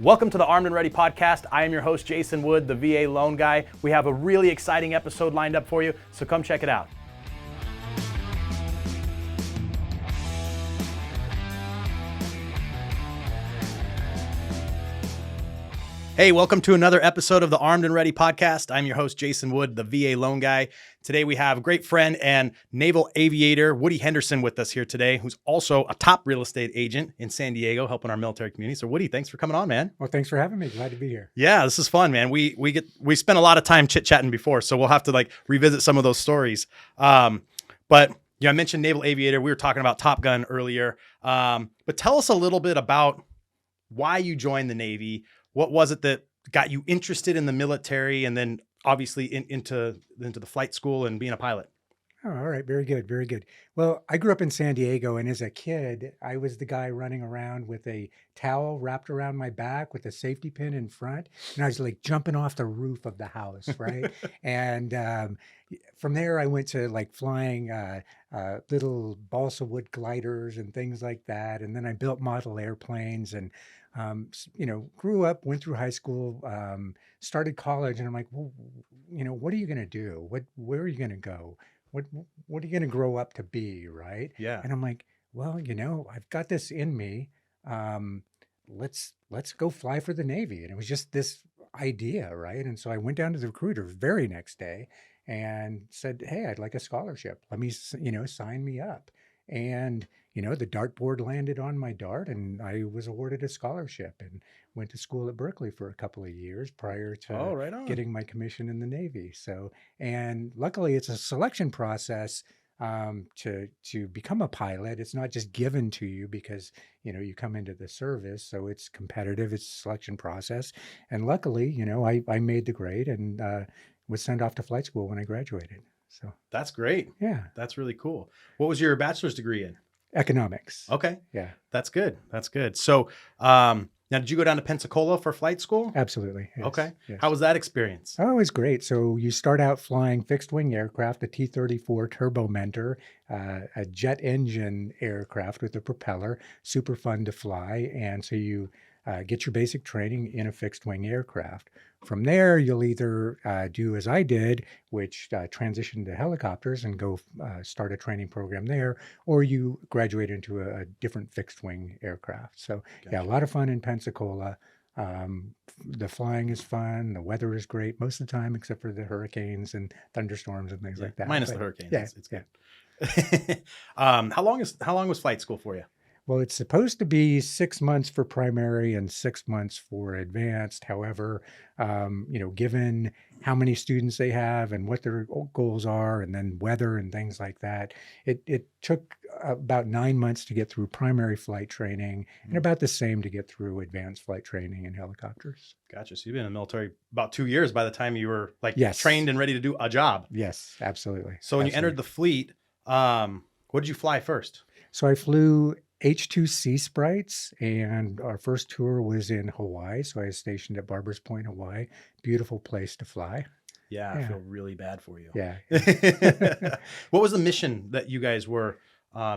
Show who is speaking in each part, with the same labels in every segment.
Speaker 1: Welcome to the Armed and Ready podcast. I am your host, Jason Wood, the VA loan guy. We have a really exciting episode lined up for you, so come check it out. Hey, welcome to another episode of the Armed and Ready podcast. I'm your host, Jason Wood, the VA loan guy. Today we have a great friend and naval aviator, Woody Henderson, with us here today, who's also a top real estate agent in San Diego, helping our military community. So Woody, thanks for coming on, man.
Speaker 2: Well, thanks for having me. Glad to be here.
Speaker 1: Yeah, this is fun, man. We spent a lot of time chit-chatting before, so we'll have to revisit some of those stories. But I mentioned naval aviator. We were talking about Top Gun earlier. But tell us a little bit about why you joined the Navy. What was it that got you interested in the military and then obviously into the flight school and being a pilot?
Speaker 2: Oh, all right. Very good. Very good. Well, I grew up in San Diego, and as a kid, I was the guy running around with a towel wrapped around my back with a safety pin in front. And I was like jumping off the roof of the house, right? And from there, I went to flying little balsa wood gliders and things like that. And then I built model airplanes and grew up, went through high school, started college, and I'm like, well, what are you going to do? Where are you going to go? What are you going to grow up to be, right?
Speaker 1: Yeah.
Speaker 2: And I'm like, well, I've got this in me. Let's go fly for the Navy. And it was just this idea, right? And so I went down to the recruiter very next day and said, hey, I'd like a scholarship. Let me, sign me up. And the dartboard landed on my dart, and I was awarded a scholarship and went to school at Berkeley for a couple of years prior to getting my commission in the Navy. So, and luckily, it's a selection process to become a pilot. It's not just given to you because you come into the service. So it's competitive. It's a selection process, and luckily, I made the grade and was sent off to flight school when I graduated. So
Speaker 1: that's great.
Speaker 2: Yeah,
Speaker 1: that's really cool. What was your bachelor's degree in?
Speaker 2: Economics.
Speaker 1: Okay.
Speaker 2: Yeah.
Speaker 1: That's good. That's good. So, now did you go down to Pensacola for flight school?
Speaker 2: Absolutely. Yes,
Speaker 1: okay.
Speaker 2: Yes.
Speaker 1: How was that experience?
Speaker 2: Oh, it was great. So you start out flying fixed wing aircraft, a T-34 Turbo Mentor, a jet engine aircraft with a propeller, super fun to fly. And so you get your basic training in a fixed wing aircraft. From there, you'll either do as I did, which transition to helicopters and go start a training program there, or you graduate into a different fixed wing aircraft. So
Speaker 1: Gotcha.
Speaker 2: Yeah, a lot of fun in Pensacola. The flying is fun. The weather is great most of the time, except for the hurricanes and thunderstorms and things like that.
Speaker 1: Minus the hurricanes.
Speaker 2: Yeah,
Speaker 1: it's good. How long was flight school for you?
Speaker 2: Well, it's supposed to be 6 months for primary and 6 months for advanced. However, given how many students they have and what their goals are, and then weather and things like that, it took about 9 months to get through primary flight training and about the same to get through advanced flight training in helicopters.
Speaker 1: Gotcha. So you've been in the military about 2 years by the time you were
Speaker 2: Yes.
Speaker 1: trained and ready to do a job.
Speaker 2: Yes, absolutely.
Speaker 1: So when you entered the fleet, what did you fly first?
Speaker 2: So I flew H-2 Sea Sprites, and our first tour was in Hawaii. So I was stationed at Barbers Point, Hawaii. Beautiful place to fly.
Speaker 1: Yeah, I feel really bad for you.
Speaker 2: Yeah.
Speaker 1: What was the mission that you guys were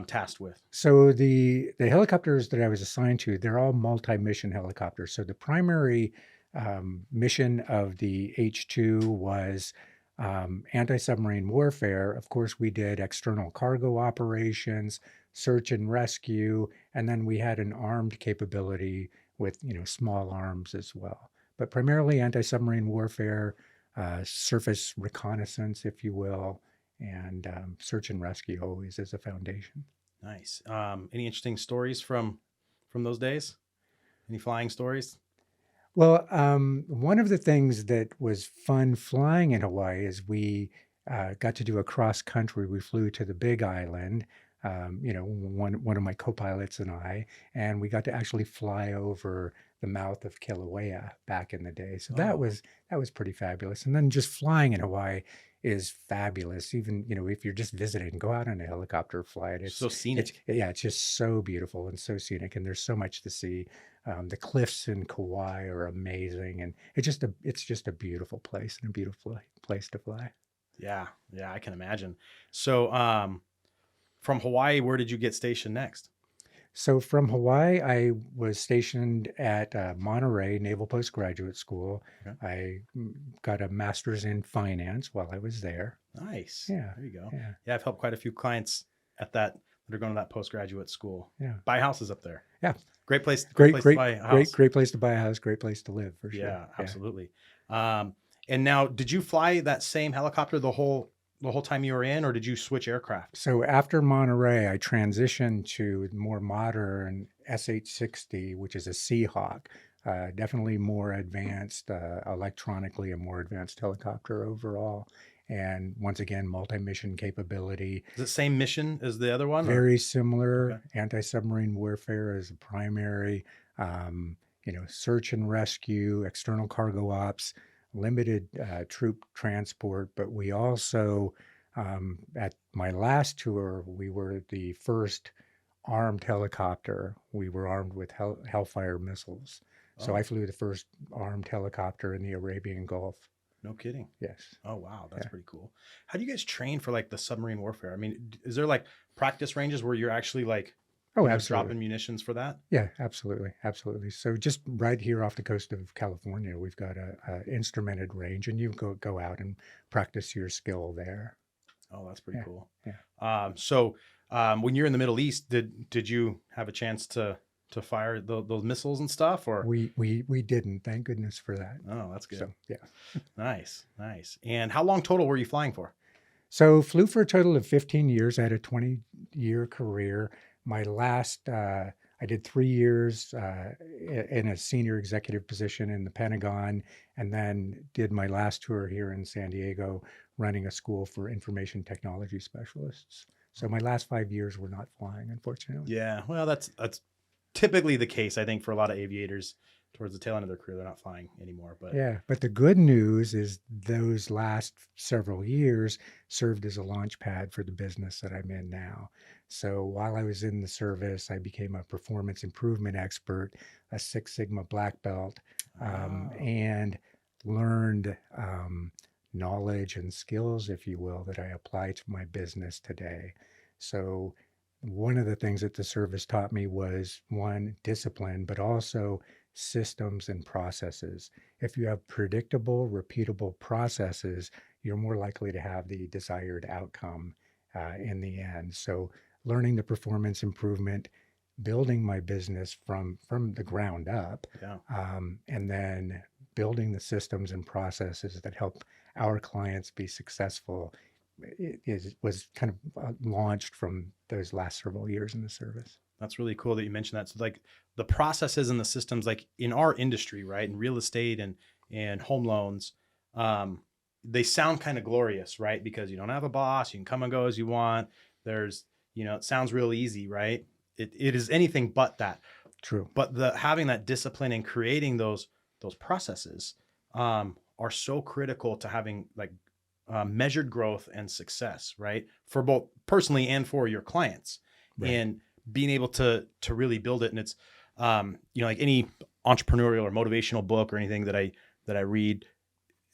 Speaker 1: tasked with?
Speaker 2: So the helicopters that I was assigned to, they're all multi-mission helicopters. So the primary mission of the H-2 was anti-submarine warfare. Of course, we did external cargo operations, search and rescue, and then we had an armed capability with small arms as well. But primarily anti-submarine warfare, surface reconnaissance, if you will, and search and rescue always as a foundation.
Speaker 1: Nice. Any interesting stories from those days? Any flying stories?
Speaker 2: Well, one of the things that was fun flying in Hawaii is we got to do a cross country. We flew to the Big Island, one of my co-pilots and we got to actually fly over the mouth of Kilauea back in the day. So that was pretty fabulous. And then just flying in Hawaii is fabulous. Even, if you're just visiting, go out on a helicopter flight. It's
Speaker 1: so scenic.
Speaker 2: It's just so beautiful and so scenic. And there's so much to see. The cliffs in Kauai are amazing. And it's just a beautiful place and a beautiful place to fly.
Speaker 1: Yeah. Yeah, I can imagine. So from Hawaii, where did you get stationed next?
Speaker 2: So from Hawaii, I was stationed at Monterey Naval Postgraduate School.
Speaker 1: Okay.
Speaker 2: I got a master's in finance while I was there.
Speaker 1: Nice.
Speaker 2: Yeah,
Speaker 1: There you go.
Speaker 2: yeah,
Speaker 1: Yeah, I've helped quite a few clients at that are going to that postgraduate school.
Speaker 2: yeah,
Speaker 1: Buy houses up there.
Speaker 2: yeah.
Speaker 1: Great place. Great
Speaker 2: Great,
Speaker 1: place to
Speaker 2: great,
Speaker 1: buy a
Speaker 2: great,
Speaker 1: house.
Speaker 2: great place to buy a house. Great place to live for sure.
Speaker 1: Yeah,
Speaker 2: Yeah.
Speaker 1: absolutely. And now, did you fly that same helicopter the whole time you were in, or did you switch aircraft?
Speaker 2: So after Monterey, I transitioned to more modern SH-60, which is a Seahawk. Definitely more advanced electronically, a more advanced helicopter overall. And once again, multi-mission capability.
Speaker 1: Is it same mission as the other one? Or?
Speaker 2: Very similar.
Speaker 1: Okay.
Speaker 2: Anti-submarine warfare is a primary. Search and rescue, external cargo ops, limited troop transport. But we also, at my last tour, we were the first armed helicopter. We were armed with Hellfire missiles. So I
Speaker 1: Oh,
Speaker 2: flew the first armed helicopter in the Arabian Gulf.
Speaker 1: no kidding.
Speaker 2: Yes.
Speaker 1: Oh, wow. That's
Speaker 2: Yeah.
Speaker 1: pretty cool. How do you guys train for like the submarine warfare? I mean, is there like practice ranges where you're actually like
Speaker 2: Oh,
Speaker 1: dropping
Speaker 2: absolutely.
Speaker 1: munitions for that?
Speaker 2: Yeah, absolutely. Absolutely. So just right here off the coast of California, we've got a instrumented range and you go out and practice your skill there.
Speaker 1: Oh, that's pretty
Speaker 2: Yeah.
Speaker 1: cool.
Speaker 2: Yeah.
Speaker 1: When you're in the Middle East, did you have a chance to fire those missiles and stuff, or?
Speaker 2: We didn't, thank goodness for that.
Speaker 1: Oh, that's good.
Speaker 2: So yeah.
Speaker 1: Nice. And how long total were you flying for?
Speaker 2: So flew for a total of 15 years. I had a 20-year career. My last, I did 3 years in a senior executive position in the Pentagon, and then did my last tour here in San Diego, running a school for information technology specialists. So my last 5 years were not flying, unfortunately.
Speaker 1: Yeah, well, that's typically the case, I think, for a lot of aviators. Towards the tail end of their career, they're not flying anymore. But
Speaker 2: Yeah, but the good news is those last several years served as a launch pad for the business that I'm in now. So while I was in the service, I became a performance improvement expert, a Six Sigma black belt,
Speaker 1: oh,
Speaker 2: and learned knowledge and skills, if you will, that I apply to my business today. So one of the things that the service taught me was one, discipline, but also systems and processes. If you have predictable, repeatable processes, you're more likely to have the desired outcome in the end. So learning the performance improvement, building my business from the ground up,
Speaker 1: yeah,
Speaker 2: and then building the systems and processes that help our clients be successful was kind of launched from those last several years in the service.
Speaker 1: that's really cool that you mentioned that. So, like the processes and the systems, like in our industry, right, in real estate and home loans, they sound kind of glorious, right? Because you don't have a boss, you can come and go as you want. There's, it sounds real easy, right? It is anything but that.
Speaker 2: True.
Speaker 1: But having that discipline and creating those processes are so critical to having like measured growth and success, right? For both personally and for your clients,
Speaker 2: Right.
Speaker 1: and being able to really build it. And it's like any entrepreneurial or motivational book or anything that I read,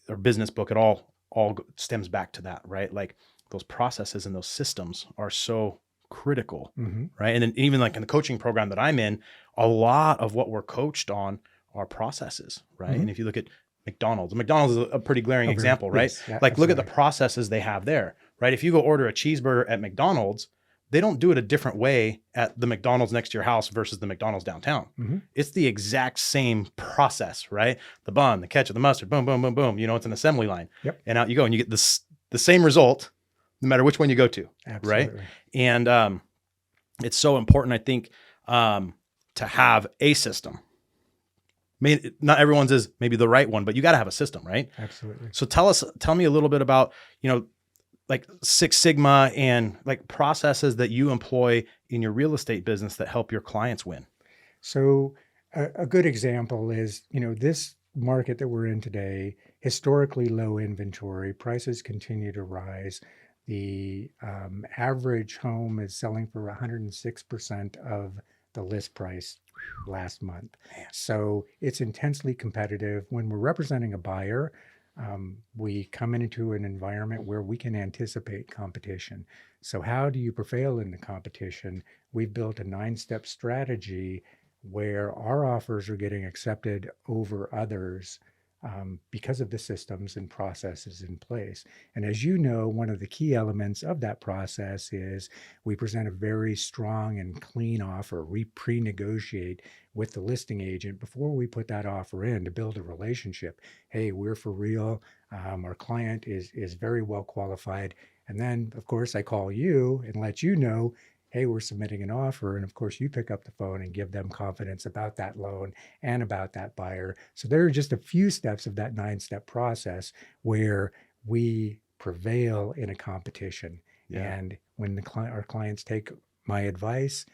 Speaker 1: or business book at all stems back to that, right? Like those processes and those systems are so critical,
Speaker 2: Mm-hmm.
Speaker 1: right? And then even like in the coaching program that I'm in, a lot of what we're coached on are processes, right?
Speaker 2: Mm-hmm.
Speaker 1: And if you look at McDonald's is a pretty glaring
Speaker 2: Oh,
Speaker 1: example, right?
Speaker 2: yes, yeah,
Speaker 1: Like look at the
Speaker 2: absolutely.
Speaker 1: processes they have there, right? If you go order a cheeseburger at McDonald's, they don't do it a different way at the McDonald's next to your house versus the McDonald's downtown.
Speaker 2: Mm-hmm.
Speaker 1: It's the exact same process, right? The bun, the ketchup, the mustard, boom, boom, boom, boom. It's an assembly line.
Speaker 2: Yep.
Speaker 1: And out you go, and you get the same result no matter which one you go to,
Speaker 2: Absolutely.
Speaker 1: right? And it's so important, I think, to have a system. Not everyone's is maybe the right one, but you got to have a system, right?
Speaker 2: Absolutely.
Speaker 1: So tell me a little bit about, like Six Sigma and like processes that you employ in your real estate business that help your clients win.
Speaker 2: So a good example is, this market that we're in today, historically low inventory, prices continue to rise. The average home is selling for 106% of the list price last month.
Speaker 1: Man.
Speaker 2: So it's intensely competitive. When we're representing a buyer, we come into an environment where we can anticipate competition. So how do you prevail in the competition? We've built a 9-step strategy where our offers are getting accepted over others because of the systems and processes in place. And as you know, one of the key elements of that process is we present a very strong and clean offer. We pre-negotiate with the listing agent before we put that offer in to build a relationship. Hey, we're for real. Our client is very well qualified. And then, of course, I call you and let you know, hey, we're submitting an offer. And of course, you pick up the phone and give them confidence about that loan and about that buyer. So there are just a few steps of that 9-step process where we prevail in a competition.
Speaker 1: Yeah.
Speaker 2: And when our clients take my advice,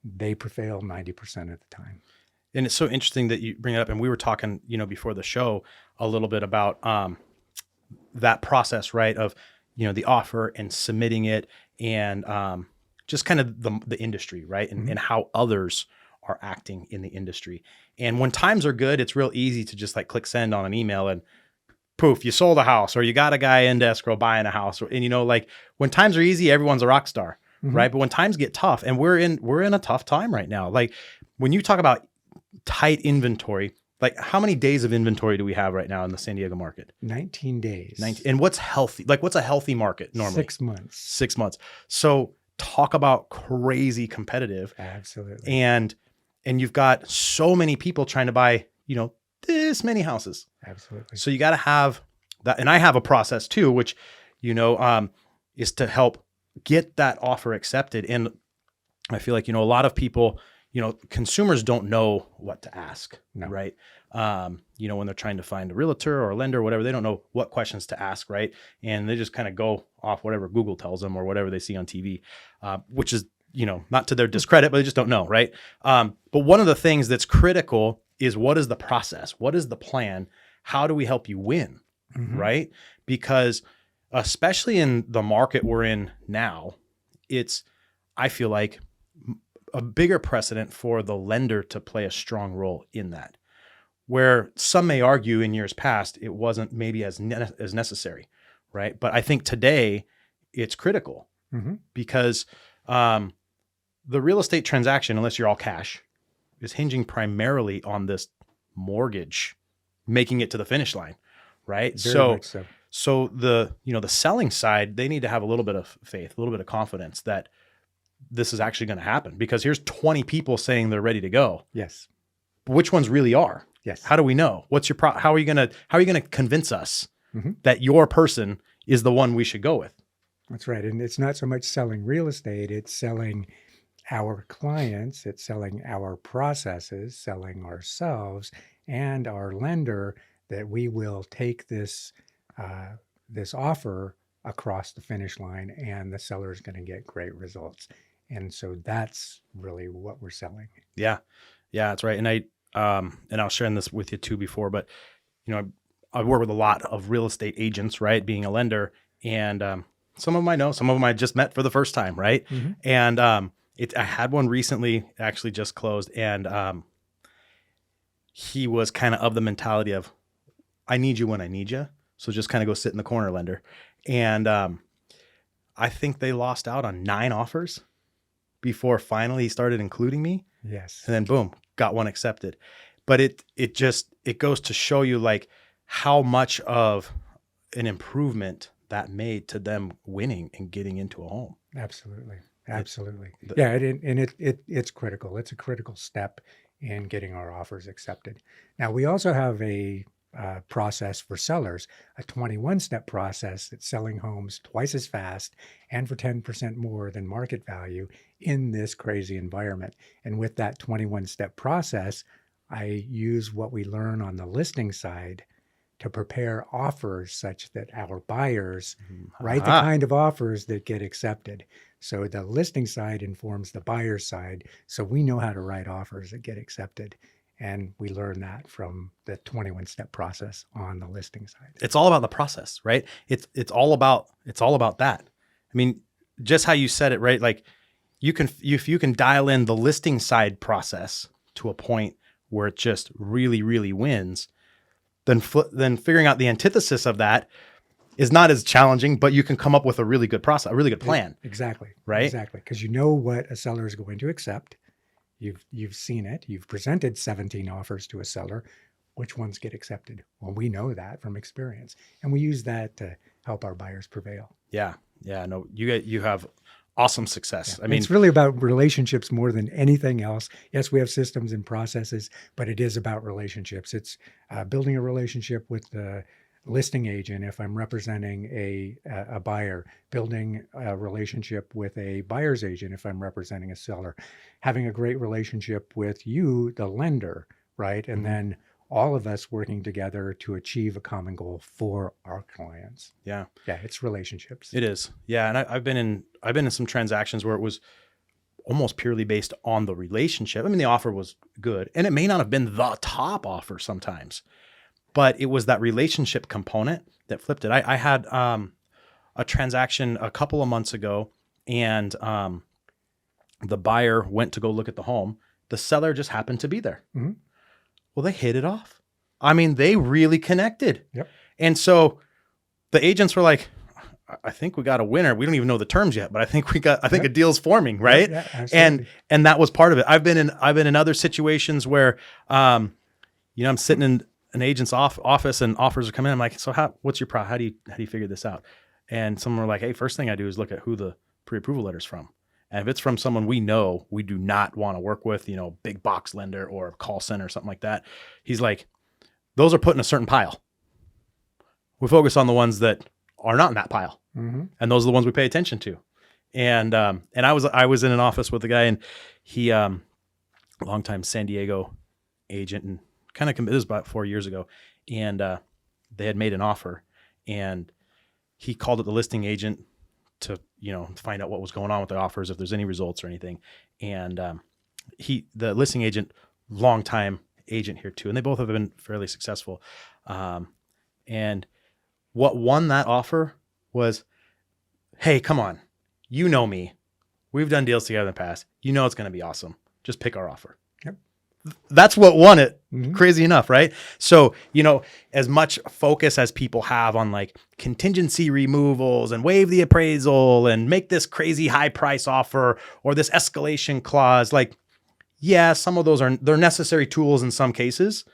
Speaker 2: they prevail 90% of the time.
Speaker 1: And it's so interesting that you bring it up. And we were talking, before the show a little bit about that process, right? Of, the offer and submitting it and just kind of the industry, right? And how others are acting in the industry. And when times are good, it's real easy to just like click send on an email and poof, you sold a house or you got a guy in escrow buying a house. And like when times are easy, everyone's a rock star, right? But when times get tough, and we're in a tough time right now. Like when you talk about tight inventory, like how many days of inventory do we have right now in the San Diego market?
Speaker 2: 19 days.
Speaker 1: 19. And what's healthy? Like what's a healthy market normally?
Speaker 2: 6 months.
Speaker 1: 6 months. So talk about crazy competitive.
Speaker 2: Absolutely.
Speaker 1: And you've got so many people trying to buy, this many houses.
Speaker 2: Absolutely.
Speaker 1: So you got to have that. And I have a process too, which, is to help get that offer accepted. And I feel like, a lot of people, consumers don't know what to ask, right? When they're trying to find a realtor or a lender or whatever, they don't know what questions to ask, right? And they just kind of go off whatever Google tells them or whatever they see on TV, which is, not to their discredit, but they just don't know, right? But one of the things that's critical is what is the process? What is the plan? How do we help you win, right? Because especially in the market we're in now, I feel like a bigger precedent for the lender to play a strong role in that, where some may argue in years past, it wasn't maybe as necessary, right? But I think today it's critical because the real estate transaction, unless you're all cash, is hinging primarily on this mortgage making it to the finish line, right?
Speaker 2: Very much so.
Speaker 1: So the selling side, they need to have a little bit of faith, a little bit of confidence that this is actually going to happen, because here's 20 people saying they're ready to go.
Speaker 2: Yes.
Speaker 1: But which ones really are?
Speaker 2: Yes.
Speaker 1: How do we know? What's your how are you going to convince us that your person is the one we should go with?
Speaker 2: That's right. And it's not so much selling real estate, it's selling our clients, it's selling our processes, selling ourselves and our lender, that we will take this offer across the finish line and the seller is going to get great results. And so that's really what we're selling.
Speaker 1: Yeah. Yeah, that's right. And I'll share this with you too before, but I work with a lot of real estate agents, right? Being a lender, and some of them I know, some of them I just met for the first time, right? And I had one recently, actually just closed, and he was kind of the mentality of, I need you when I need you. So just kind of go sit in the corner, lender. And I think they lost out on 9 offers before finally he started including me.
Speaker 2: Yes.
Speaker 1: And then boom, got one accepted. But it goes to show you like how much of an improvement that made to them winning and getting into a home.
Speaker 2: Absolutely. Absolutely. Yeah. It's critical. It's a critical step in getting our offers accepted. Now, we also have a process for sellers, a 21-step process that's selling homes twice as fast and for 10% more than market value in this crazy environment. And with that 21-step process, I use what we learn on the listing side to prepare offers such that our buyers write the kind of offers that get accepted. So the listing side informs the buyer's side, so we know how to write offers that get accepted. And we learn that from the 21-step process on the listing side.
Speaker 1: It's all about the process, right? It's all about that. I mean, just how you said it, right? Like if you can dial in the listing side process to a point where it just really, really wins, then figuring out the antithesis of that is not as challenging, but you can come up with a really good process, a really good plan.
Speaker 2: Exactly.
Speaker 1: Right?
Speaker 2: Exactly. Because you know what a seller is going to accept. You've seen it. You've presented 17 offers to a seller. Which ones get accepted? Well, we know that from experience, and we use that to help our buyers prevail.
Speaker 1: Yeah. Yeah. No, you have awesome success.
Speaker 2: Yeah.
Speaker 1: I mean,
Speaker 2: it's really about relationships more than anything else. Yes, we have systems and processes, but it is about relationships. It's building a relationship with the listing agent if I'm representing a buyer, building a relationship with a buyer's agent if I'm representing a seller, having a great relationship with you, the lender, right? And then all of us working together to achieve a common goal for our clients.
Speaker 1: yeah.
Speaker 2: Yeah, it's relationships.
Speaker 1: It is. Yeah. And I've been in some transactions where it was almost purely based on the relationship. I mean, the offer was good, and it may not have been the top offer sometimes, but it was that relationship component that flipped it. I had a transaction a couple of months ago, and the buyer went to go look at the home. The seller just happened to be there.
Speaker 2: Mhm.
Speaker 1: Well, they hit it off. I mean, they really connected.
Speaker 2: Yep.
Speaker 1: And so the agents were like, I think we got a winner. We don't even know the terms yet, but I think a deal's forming, right?
Speaker 2: Yeah, absolutely.
Speaker 1: And that was part of it. I've been in other situations where, I'm sitting in an agent's office and offers are coming in. I'm like, so what's your how do you figure this out? And someone were like, hey, first thing I do is look at who the pre-approval letter's from. And if it's from someone we know, we do not want to work with, big box lender or call center or something like that. He's like, those are put in a certain pile. We focus on the ones that are not in that pile.
Speaker 2: Mm-hmm.
Speaker 1: And those are the ones we pay attention to. And I was in an office with a guy, and he, longtime San Diego agent, and kind of, this was about 4 years ago. And they had made an offer, and he called up the listing agent to, find out what was going on with the offers, if there's any results or anything. And the listing agent, longtime agent here too, and they both have been fairly successful. And what won that offer was, hey, come on, you know me. We've done deals together in the past. You know it's going to be awesome. Just pick our offer.
Speaker 2: Yep.
Speaker 1: That's what won it.
Speaker 2: Mm-hmm.
Speaker 1: Crazy enough, right? So, as much focus as people have on like contingency removals and waive the appraisal and make this crazy high price offer or this escalation clause, like, yeah, some of those they're necessary tools in some cases,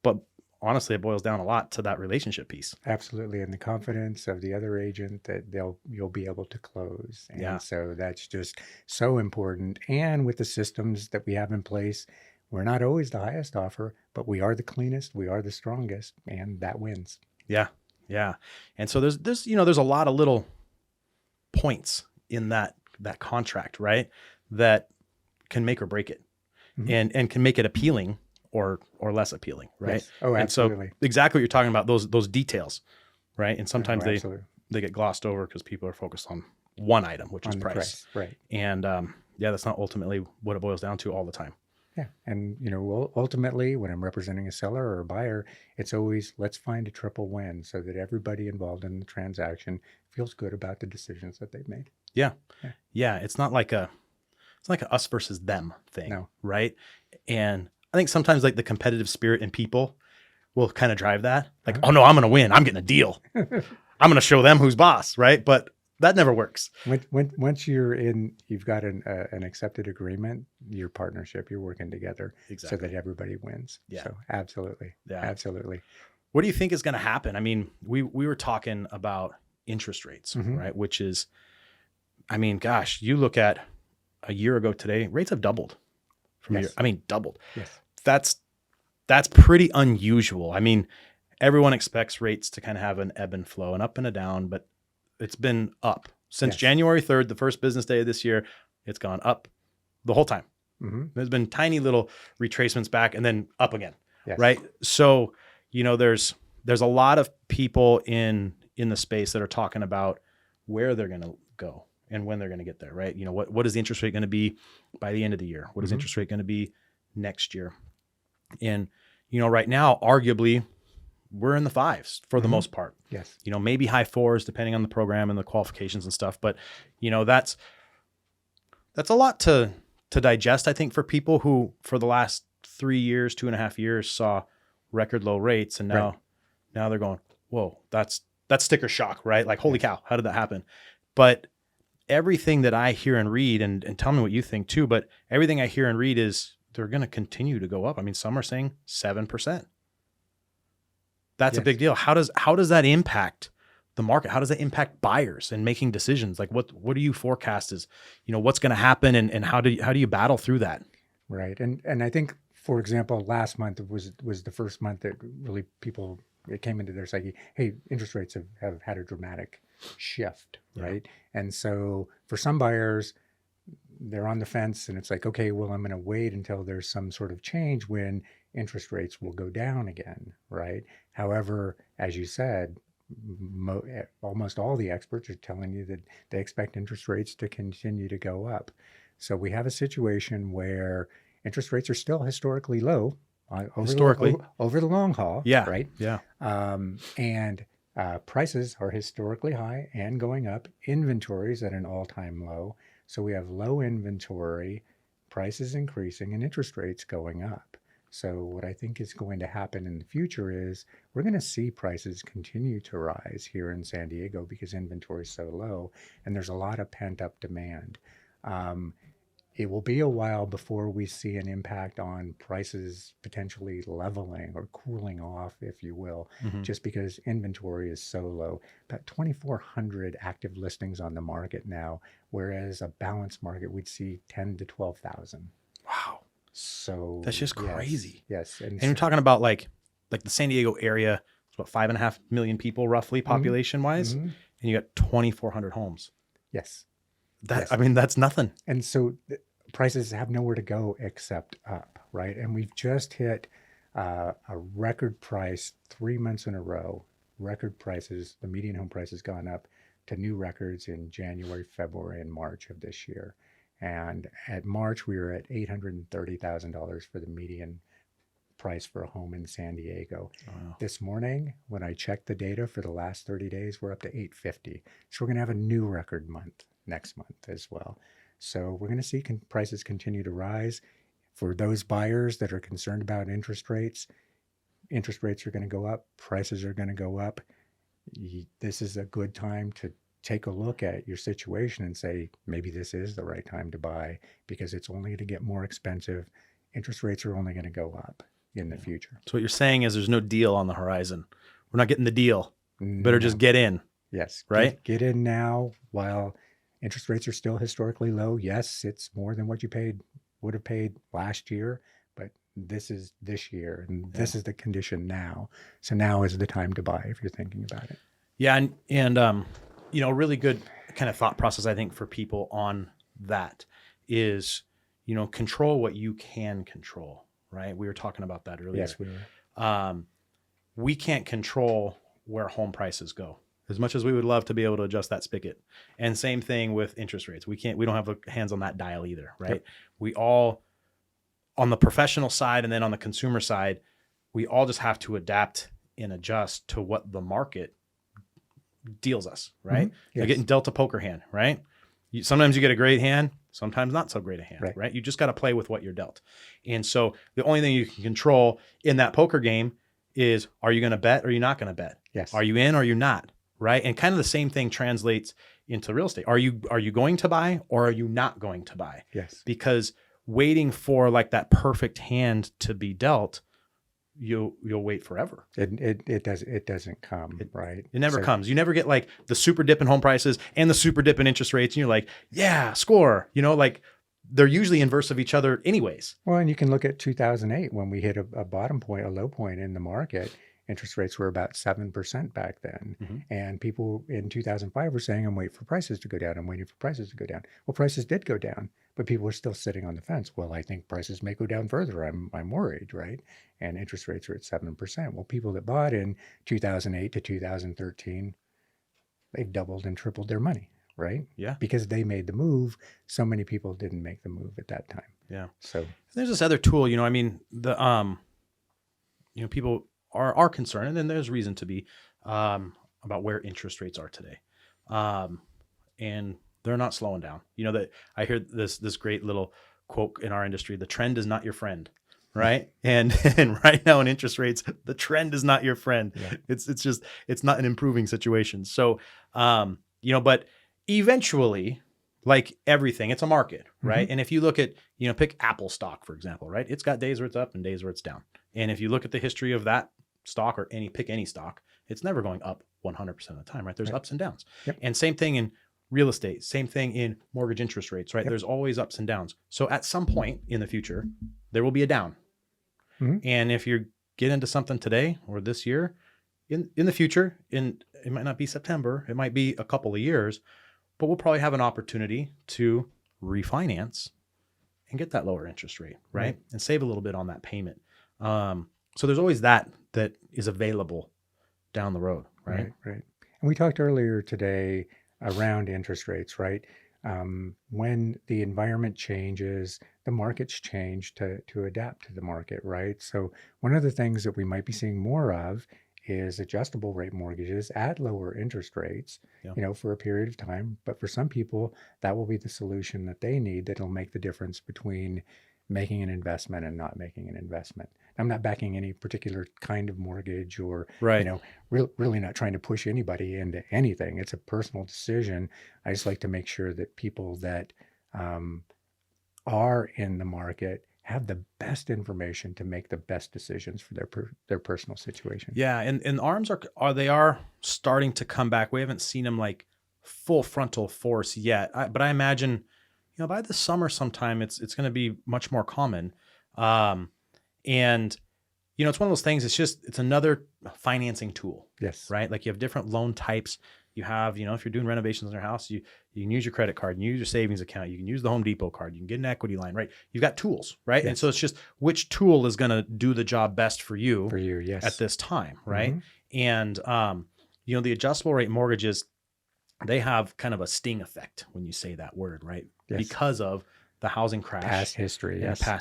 Speaker 1: but honestly, it boils down a lot to that relationship piece.
Speaker 2: Absolutely. And the confidence of the other agent that you'll be able to close. And
Speaker 1: Yeah.
Speaker 2: so that's just so important. And with the systems that we have in place, we're not always the highest offer, but we are the cleanest, we are the strongest, and that wins.
Speaker 1: Yeah. Yeah. And so there's a lot of little points in that contract, right? That can make or break it,
Speaker 2: Mhm.
Speaker 1: and can make it appealing or less appealing, right?
Speaker 2: Yes. Oh,
Speaker 1: And so
Speaker 2: absolutely.
Speaker 1: exactly what you're talking about, those details, right? And sometimes
Speaker 2: Oh, absolutely.
Speaker 1: they get glossed over because people are focused on one item, which is
Speaker 2: On the
Speaker 1: price.
Speaker 2: Right.
Speaker 1: And that's not ultimately what it boils down to all the time.
Speaker 2: Yeah. And, ultimately, when I'm representing a seller or a buyer, it's always let's find a triple win so that everybody involved in the transaction feels good about the decisions that they've made.
Speaker 1: Yeah.
Speaker 2: Yeah.
Speaker 1: Yeah. It's not like a us versus them thing.
Speaker 2: No.
Speaker 1: Right. And I think sometimes like the competitive spirit in people will kind of drive that. Like, oh no, I'm going to win. I'm getting a deal. I'm going to show them who's boss. Right. But that never works.
Speaker 2: Once you've got an accepted agreement, your partnership, you're working together
Speaker 1: Exactly.
Speaker 2: so that everybody wins.
Speaker 1: Yeah.
Speaker 2: So absolutely.
Speaker 1: Yeah.
Speaker 2: Absolutely.
Speaker 1: What do you think is going to happen? I mean, we were talking about interest rates,
Speaker 2: Mhm.
Speaker 1: right? Which is, I mean, gosh, you look at a year ago today, rates have doubled from a
Speaker 2: Yes.
Speaker 1: year. Doubled.
Speaker 2: Yes.
Speaker 1: That's pretty unusual. I mean, everyone expects rates to kind of have an ebb and flow, an up and a down, but it's been up since
Speaker 2: Yes.
Speaker 1: January 3rd, the first business day of this year. It's gone up the whole time.
Speaker 2: Mm-hmm.
Speaker 1: There's been tiny little retracements back and then up again.
Speaker 2: Yes.
Speaker 1: Right. So, there's a lot of people in the space that are talking about where they're going to go and when they're going to get there. Right. What is the interest rate going to be by the end of the year? What is
Speaker 2: Mhm.
Speaker 1: interest rate going to be next year? And, right now, arguably, we're in the fives for the
Speaker 2: Mhm.
Speaker 1: most part.
Speaker 2: Yes.
Speaker 1: Maybe high fours, depending on the program and the qualifications and stuff. But, that's a lot to digest, I think, for people who, for the last 3 years, 2.5 years, saw record low rates, and
Speaker 2: Right.
Speaker 1: now they're going, whoa, that's sticker shock, right? Like, holy cow, how did that happen? But everything that I hear and read, and tell me what you think too, but everything I hear and read is they're going to continue to go up. I mean, some are saying 7%. That's a
Speaker 2: Yes.
Speaker 1: big deal. How does that impact the market? How does that impact buyers and making decisions? Like, what do you forecast is, what's going to happen, and how do you battle through that?
Speaker 2: Right. And I think, for example, last month was the first month that really it came into their psyche, hey, interest rates have had a dramatic shift,
Speaker 1: Yeah.
Speaker 2: right? And so for some buyers, they're on the fence, and it's like, okay, well, I'm going to wait until there's some sort of change when interest rates will go down again, right? However, as you said, almost all the experts are telling you that they expect interest rates to continue to go up. So we have a situation where interest rates are still historically low over the long haul,
Speaker 1: Yeah.
Speaker 2: right?
Speaker 1: Yeah.
Speaker 2: And prices are historically high and going up. Inventories at an all-time low. So we have low inventory, prices increasing, and interest rates going up. So what I think is going to happen in the future is we're going to see prices continue to rise here in San Diego because inventory is so low, and there's a lot of pent-up demand. It will be a while before we see an impact on prices potentially leveling or cooling off, if you will,
Speaker 1: Mhm.
Speaker 2: just because inventory is so low. About 2,400 active listings on the market now, whereas a balanced market we'd see 10 to 12,000.
Speaker 1: Wow.
Speaker 2: So
Speaker 1: That's just
Speaker 2: yes,
Speaker 1: crazy.
Speaker 2: Yes,
Speaker 1: And you're talking about like the San Diego area, it's about 5.5 million people roughly population wise,
Speaker 2: Mhm.
Speaker 1: and you got 2,400 homes.
Speaker 2: Yes.
Speaker 1: That
Speaker 2: Yes.
Speaker 1: I mean, that's nothing.
Speaker 2: And so prices have nowhere to go except up, right? And we've just hit a record price 3 months in a row. Record prices, the median home price has gone up to new records in January, February, and March of this year. And at March, we were at $830,000 for the median price for a home in San Diego.
Speaker 1: Wow.
Speaker 2: This morning, when I checked the data for the last 30 days, we're up to 850. So we're going to have a new record month next month as well. So we're going to see prices continue to rise. For those buyers that are concerned about interest rates are going to go up, prices are going to go up. This is a good time to take a look at your situation and say, maybe this is the right time to buy because it's only going to get more expensive. Interest rates are only going to go up in the future.
Speaker 1: So what you're saying is there's no deal on the horizon. We're not getting the deal. Better just
Speaker 2: No.
Speaker 1: get in.
Speaker 2: Yes.
Speaker 1: Right?
Speaker 2: Get in now while interest rates are still historically low. Yes, it's more than what you would have paid last year, but this is this year and this is the condition now. So now is the time to buy if you're thinking about it.
Speaker 1: Yeah, and really good kind of thought process I think for people on that is, control what you can control, right? We were talking about that earlier.
Speaker 2: Yes, we were.
Speaker 1: We can't control where home prices go as much as we would love to be able to adjust that spigot. And same thing with interest rates. We don't have hands on that dial either, right?
Speaker 2: Yep.
Speaker 1: We all, on the professional side and then on the consumer side, we all just have to adapt and adjust to what the market deals us, right? You're
Speaker 2: Yes.
Speaker 1: getting dealt a poker hand, right? Sometimes you get a great hand, sometimes not so great a hand, right? You just got to play with what you're dealt. And so the only thing you can control in that poker game is, are you going to bet or are you not going to bet?
Speaker 2: Yes.
Speaker 1: Are you in or are you not? Right? And kind of the same thing translates into real estate. Are you going to buy or are you not going to buy?
Speaker 2: Yes.
Speaker 1: Because waiting for like that perfect hand to be dealt, you'll wait forever.
Speaker 2: It doesn't come, right?
Speaker 1: It never comes. You never get like the super dip in home prices and the super dip in interest rates. And you're like, yeah, score, like they're usually inverse of each other anyways.
Speaker 2: Well, and you can look at 2008 when we hit a bottom point, a low point in the market. Interest rates were about 7% back then.
Speaker 1: Mm-hmm.
Speaker 2: And people in 2005 were saying, I'm waiting for prices to go down. I'm waiting for prices to go down. Well, prices did go down, but people were still sitting on the fence. Well, I think prices may go down further. I'm worried, right? And interest rates are at 7%. Well, people that bought in 2008 to 2013, they've doubled and tripled their money, right?
Speaker 1: Yeah.
Speaker 2: Because they made the move. So many people didn't make the move at that time.
Speaker 1: Yeah.
Speaker 2: So
Speaker 1: there's this other tool, people are concerned, and then there's reason to be, about where interest rates are today. And they're not slowing down. That I hear this great little quote in our industry: the trend is not your friend, right? And right now in interest rates, the trend is not your friend.
Speaker 2: Yeah.
Speaker 1: It's not an improving situation. So, but eventually, like everything, it's a market, right? And if you look at, pick Apple stock, for example, right? It's got days where it's up and days where it's down. And if you look at the history of that stock or pick any stock, it's never going up 100% of the time, right? There's ups and downs.
Speaker 2: Yep.
Speaker 1: And same thing in real estate, same thing in mortgage interest rates, right?
Speaker 2: Yep.
Speaker 1: There's always ups and downs. So at some point in the future, there will be a down. And if you get into something today or this year, in the future, it might not be September, it might be a couple of years, but we'll probably have an opportunity to refinance and get that lower interest rate, right? And save a little bit on that payment. So there's always that is available down the road, right?
Speaker 2: Right. And we talked earlier today around interest rates, right? When the environment changes, the markets change to adapt to the market, right? So one of the things that we might be seeing more of is adjustable rate mortgages at lower interest rates, for a period of time. But for some people, that will be the solution that they need that'll make the difference between making an investment and not making an investment. I'm not backing any particular kind of mortgage or, really not trying to push anybody into anything. It's a personal decision. I just like to make sure that people that are in the market have the best information to make the best decisions for their personal situation.
Speaker 1: Yeah, and ARMs are starting to come back. We haven't seen them like full frontal force yet, but I imagine by the summer sometime it's going to be much more common. And it's one of those things. It's another financing tool.
Speaker 2: Yes.
Speaker 1: Right. Like you have different loan types. You have, if you're doing renovations in your house, you can use your credit card, you can use your savings account, you can use the Home Depot card, you can get an equity line, right? You've got tools, right? Yes. And so it's just which tool is going to do the job best for you,
Speaker 2: yes,
Speaker 1: at this time, right? And the adjustable rate mortgages, they have kind of a sting effect when you say that word, right? Yes. Because of the housing crash,
Speaker 2: past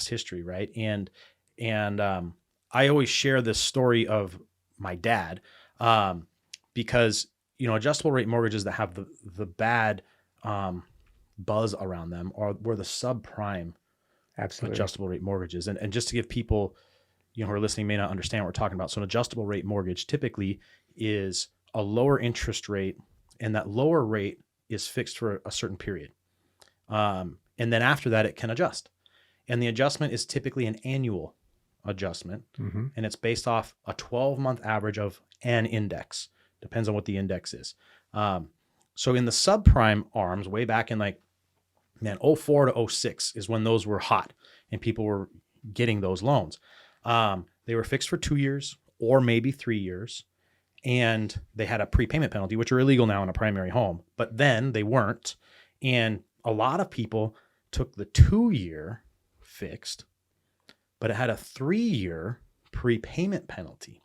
Speaker 2: history,
Speaker 1: right? And I always share this story of my dad because adjustable rate mortgages that have the bad buzz around them were the subprime adjustable rate mortgages. And just to give people who are listening may not understand what we're talking about. So an adjustable rate mortgage typically is a lower interest rate, and that lower rate is fixed for a certain period. And then after that, it can adjust. And the adjustment is typically an annual adjustment, and it's based off a 12-month average of an index. Depends on what the index is. So in the subprime ARMs, way back in 04 to 06 is when those were hot and people were getting those loans. They were fixed for 2 years or maybe 3 years, and they had a prepayment penalty, which are illegal now in a primary home, but then they weren't. And a lot of people took the 2-year fixed, but it had a 3-year prepayment penalty.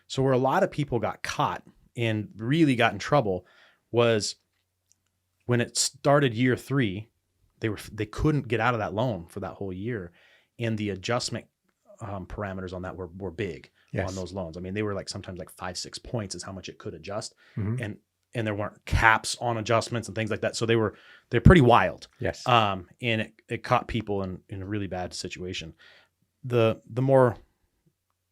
Speaker 1: So where a lot of people got caught and really got in trouble was when it started year 3, they couldn't get out of that loan for that whole year, and the adjustment parameters on that were big on those loans. I mean, they were sometimes 5-6 points is how much it could adjust, and there weren't caps on adjustments and things like that. So they're pretty wild.
Speaker 2: Yes.
Speaker 1: And it caught people in a really bad situation. The more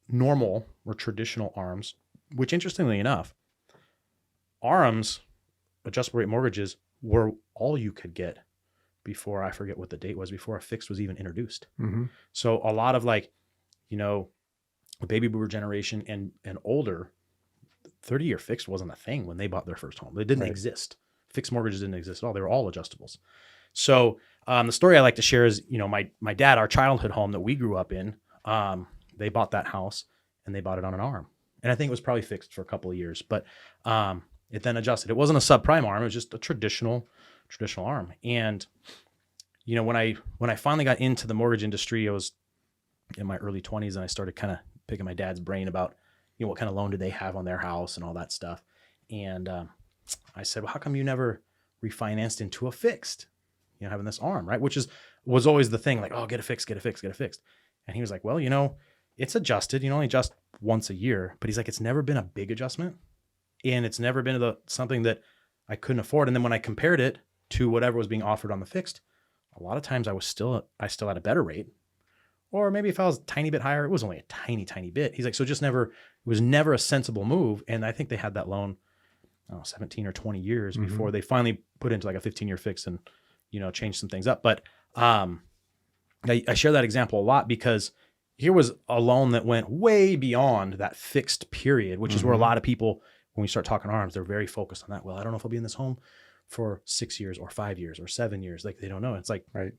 Speaker 1: normal or traditional ARMs, which interestingly enough, ARMs, adjustable rate mortgages, were all you could get before, I forget what the date was, before a fixed was even introduced. So a lot of the baby boomer generation and older, 30-year fixed wasn't a thing when they bought their first home. They didn't exist. Fixed mortgages didn't exist at all. They were all adjustables. So the story I like to share is, my dad, our childhood home that we grew up in, they bought that house and they bought it on an ARM. And I think it was probably fixed for a couple of years, but it then adjusted. It wasn't a subprime ARM. It was just a traditional ARM. And, when I finally got into the mortgage industry, I was in my early 20s, and I started kind of picking my dad's brain about, what kind of loan did they have on their house and all that stuff. And I said, well, how come you never refinanced into a fixed, having this ARM, right? Which was always the thing, oh, get a fixed. And he was like, well, it's adjusted. You only adjust once a year. But he's like, it's never been a big adjustment, and it's never been something that I couldn't afford. And then when I compared it to whatever was being offered on the fixed, a lot of times I still had a better rate, Or maybe if I was a tiny bit higher, it was only a tiny, tiny bit. He's like, so just never, it was never a sensible move. And I think they had that loan, I don't know, 17 or 20 years before they finally put into like a 15-year fix and, changed some things up. But I share that example a lot because here was a loan that went way beyond that fixed period, which is where a lot of people, when we start talking arms, they're very focused on that. Well, I don't know if I'll be in this home for 6 years or 5 years or 7 years. Like they don't know. It's like,
Speaker 2: Right.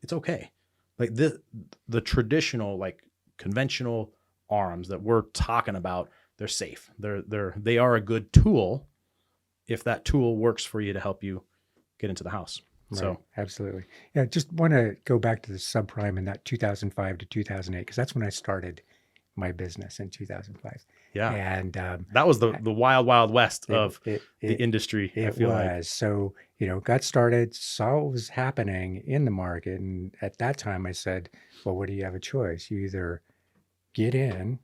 Speaker 1: it's okay. Like the traditional, like conventional arms that we're talking about, they're safe. They are a good tool if that tool works for you to help you get into the house.
Speaker 2: Right.
Speaker 1: So
Speaker 2: Absolutely. Yeah. Just want to go back to the subprime in that 2005 to 2008, because that's when I started my business in 2005.
Speaker 1: yeah,
Speaker 2: And
Speaker 1: that was the wild, wild west
Speaker 2: it,
Speaker 1: of
Speaker 2: it,
Speaker 1: the
Speaker 2: it,
Speaker 1: industry. I
Speaker 2: it
Speaker 1: feel
Speaker 2: was.
Speaker 1: like,
Speaker 2: So, got started, saw what was happening in the market. And at that time I said, well, what do you have a choice? You either get in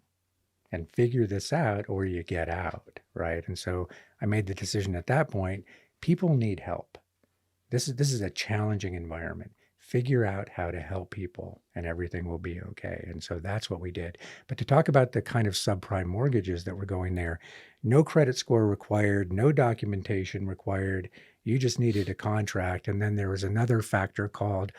Speaker 2: and figure this out or you get out. Right. And so I made the decision at that point, people need help. This is a challenging environment. Figure out how to help people and everything will be okay. And so that's what we did. But to talk about the kind of subprime mortgages that were going there, no credit score required, no documentation required. You just needed a contract. And then there was another factor called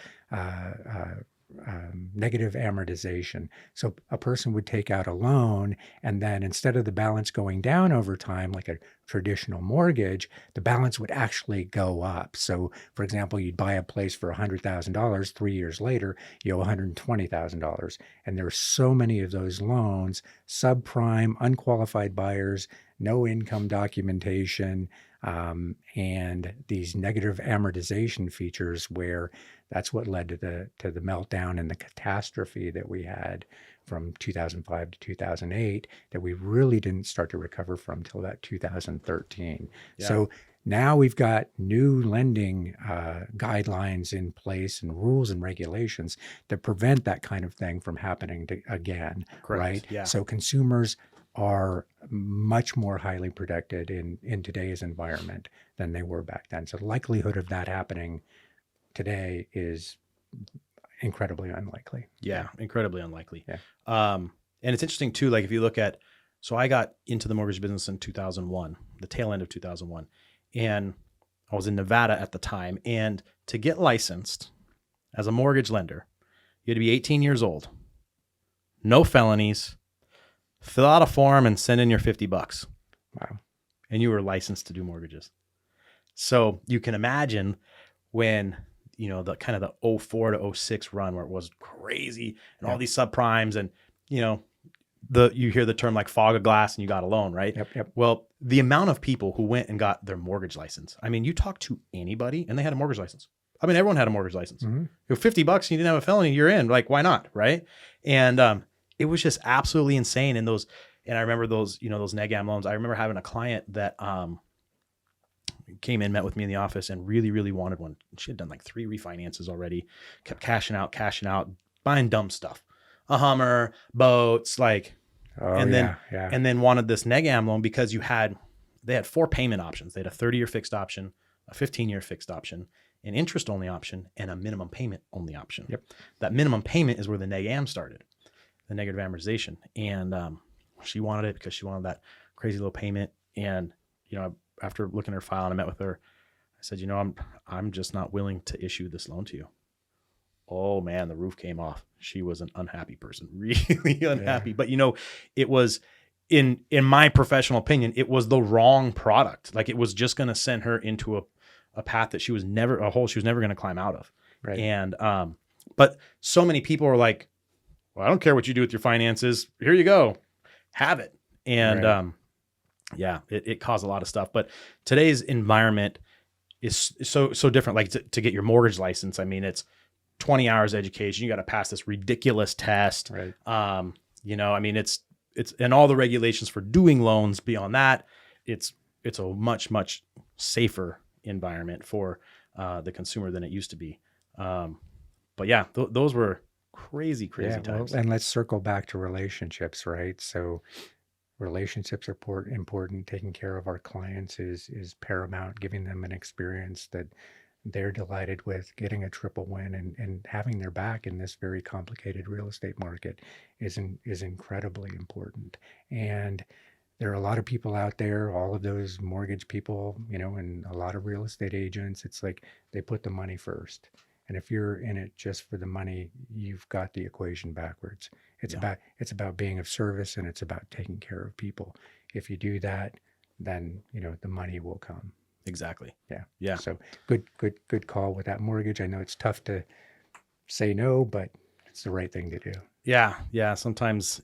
Speaker 2: negative amortization. So a person would take out a loan, and then instead of the balance going down over time, like a traditional mortgage, the balance would actually go up. So, for example, you'd buy a place for $100,000. 3 years later, you owe $120,000. And there are so many of those loans, subprime, unqualified buyers, no income documentation, and these negative amortization features where that's what led to the meltdown and the catastrophe that we had from 2005 to 2008 that we really didn't start to recover from till about 2013.
Speaker 1: Yeah.
Speaker 2: So now we've got new lending guidelines in place and rules and regulations that prevent that kind of thing from happening again.
Speaker 1: Correct.
Speaker 2: Right?
Speaker 1: Yeah.
Speaker 2: So consumers are much more highly protected in today's environment than they were back then. So the likelihood of that happening today is incredibly unlikely.
Speaker 1: Yeah, incredibly unlikely.
Speaker 2: Yeah.
Speaker 1: And it's interesting too, like if you look at, so I got into the mortgage business in 2001, the tail end of 2001, and I was in Nevada at the time. And to get licensed as a mortgage lender, you had to be 18 years old, no felonies, fill out a form and send in your $50.
Speaker 2: Wow.
Speaker 1: And you were licensed to do mortgages. So you can imagine when, the kind of the 04 to 06 run where it was crazy and all these subprimes and, you hear the term like fog of glass and you got a loan, right?
Speaker 2: Yep.
Speaker 1: Well, the amount of people who went and got their mortgage license. I mean, you talk to anybody and they had a mortgage license. I mean, everyone had a mortgage license.
Speaker 2: Mm-hmm.
Speaker 1: For $50 and you didn't have a felony, you're in. Like, why not? Right. And it was just absolutely insane. And I remember those neg am loans. I remember having a client that came in, met with me in the office and really, really wanted one. She had done like 3 refinances already, kept cashing out, buying dumb stuff, a Hummer, boats, like, and then wanted this neg am loan because they had 4 payment options. They had a 30-year fixed option, a 15-year fixed option, an interest only option, and a minimum payment only option.
Speaker 2: Yep.
Speaker 1: That minimum payment is where the neg am started, the negative amortization. And she wanted it because she wanted that crazy low payment. And, after looking at her file and I met with her, I said, I'm just not willing to issue this loan to you. Oh man, the roof came off. She was an unhappy person, really unhappy. But it was in my professional opinion, it was the wrong product. Like it was just going to send her into a path that she was never going to climb out of.
Speaker 2: Right.
Speaker 1: And, but so many people are like, well, I don't care what you do with your finances. Here you go, have it. And,
Speaker 2: Right.
Speaker 1: It caused a lot of stuff, but today's environment is so different. Like to get your mortgage license, I mean, it's 20 hours education. You got to pass this ridiculous test.
Speaker 2: Right.
Speaker 1: I mean, it's and all the regulations for doing loans beyond that, it's a much, much safer environment for the consumer than it used to be. But yeah, those were crazy times.
Speaker 2: And let's circle back to relationships, right? So relationships are important. Taking care of our clients is paramount. Giving them an experience that they're delighted with getting a triple win, and having their back in this very complicated real estate market is incredibly important. And there are a lot of people out there, all of those mortgage people, and a lot of real estate agents. It's like they put the money first. And if you're in it just for the money, you've got the equation backwards.
Speaker 1: Yeah.
Speaker 2: It's about being of service, and it's about taking care of people. If you do that, then the money will come.
Speaker 1: Exactly.
Speaker 2: Yeah.
Speaker 1: Yeah.
Speaker 2: So good call with that mortgage. I know it's tough to say no, but it's the right thing to do.
Speaker 1: Yeah. Yeah. Sometimes,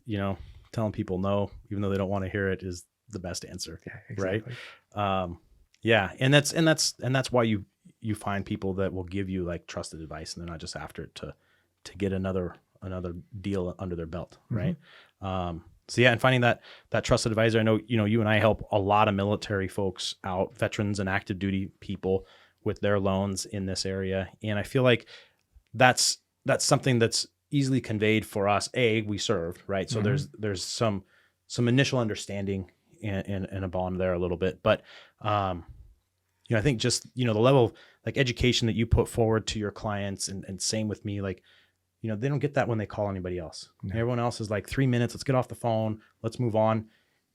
Speaker 1: telling people no, even though they don't want to hear it, is the best answer.
Speaker 2: Yeah, exactly.
Speaker 1: Right. Yeah. And that's why you find people that will give you like trusted advice, and they're not just after it to get another deal under their belt. Right. So yeah, and finding that trusted advisor. I know, you and I help a lot of military folks out, veterans and active duty people, with their loans in this area. And I feel like that's something that's easily conveyed for us. We served, right? So there's some initial understanding and a bond there a little bit. But, I think just, the level of like education that you put forward to your clients, and same with me, like, they don't get that when they call anybody else.
Speaker 2: No.
Speaker 1: Everyone else is like 3 minutes. Let's get off the phone. Let's move on.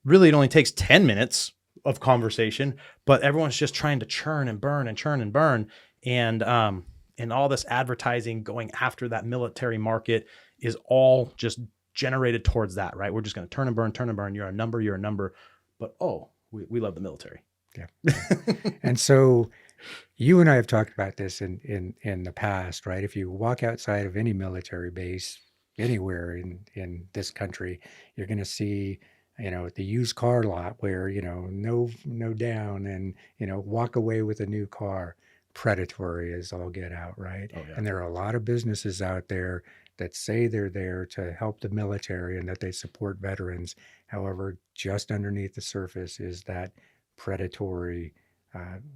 Speaker 1: Really, it only takes 10 minutes of conversation, but everyone's just trying to churn and burn and churn and burn. And all this advertising going after that military market is all just generated towards that, right? We're just going to turn and burn. You're a number. But, we love the military.
Speaker 2: Yeah. And so you and I have talked about this in the past, right? If you walk outside of any military base anywhere in this country, you're going to see, the used car lot where, no down, and, walk away with a new car. Predatory as all get out, right?
Speaker 1: Oh, yeah.
Speaker 2: And there are a lot of businesses out there that say they're there to help the military and that they support veterans. However, just underneath the surface is that predatory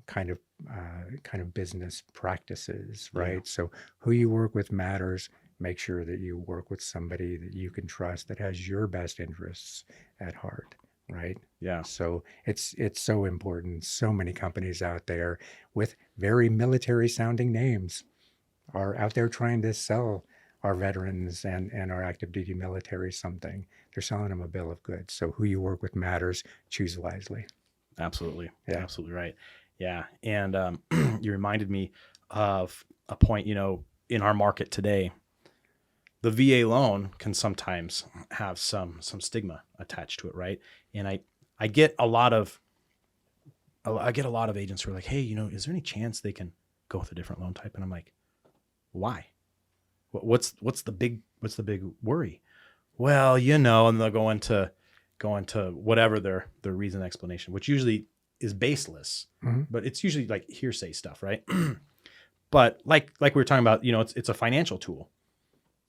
Speaker 2: kind of business practices, right?
Speaker 1: Yeah.
Speaker 2: So who you work with matters. Make sure that you work with somebody that you can trust, that has your best interests at heart, right?
Speaker 1: Yeah.
Speaker 2: So it's so important. So many companies out there with very military sounding names are out there trying to sell our veterans and our active duty military something. They're selling them a bill of goods. So who you work with matters. Choose wisely.
Speaker 1: Absolutely.
Speaker 2: Yeah.
Speaker 1: Absolutely right. Yeah. And you reminded me of a point, in our market today. The VA loan can sometimes have some stigma attached to it, right? And I get a lot of agents who are like, hey, is there any chance they can go with a different loan type? And I'm like, why? What's the big worry? Well, and they'll go into whatever their reason explanation, which usually is baseless, but it's usually like hearsay stuff, right? But like we were talking about, it's a financial tool.